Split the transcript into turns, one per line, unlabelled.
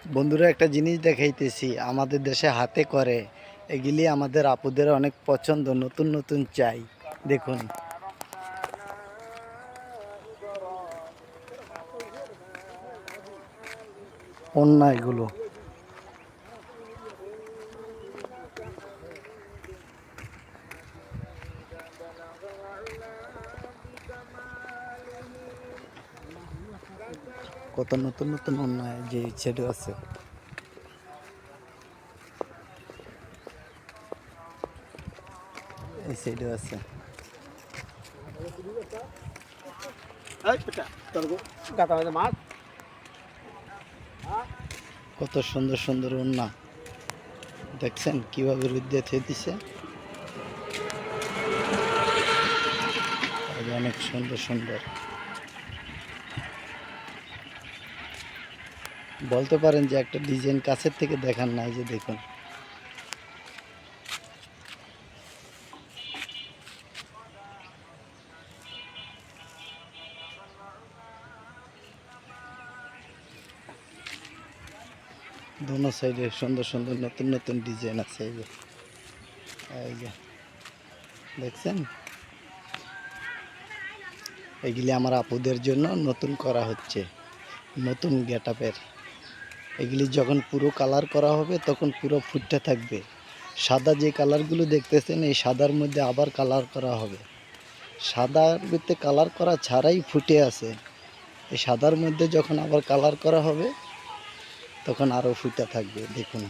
বন্ধুরা একটা জিনিস দেখাইতেছি, আমাদের দেশে হাতে করে এগুলি আমাদের আপুদের অনেক পছন্দ, নতুন নতুন চাই। দেখুন ওন্না এগুলো। কত নতুন নতুন ওন্না যে ছেড়ে আছে। এই সাইডে আছে। কত সুন্দর সুন্দর ওন্না দেখছেন কিভাবে রুদ্দে থয়ে দিছে। অনেক সুন্দর সুন্দর। বলতে পারেন যে একটা ডিজাইন কাছের থেকে দেখান নাই, যে দেখুন দোনো সাইডে সুন্দর সুন্দর নতুন নতুন ডিজাইন আছে। এই যে দেখছেন, এগুলি আমার আপুদের জন্য নতুন করা হচ্ছে, নতুন গেটআপের। এগুলি যখন পুরো কালার করা হবে তখন পুরো ফুটতে থাকবে। সাদা যে কালারগুলো দেখতেছেন, এই সাদার মধ্যে আবার কালার করা হবে। সাদার মধ্যে কালার করা ছাড়াই ফুটে আছে, এই সাদার মধ্যে যখন আবার কালার করা হবে তখন আরও ফুটে থাকবে। দেখুন।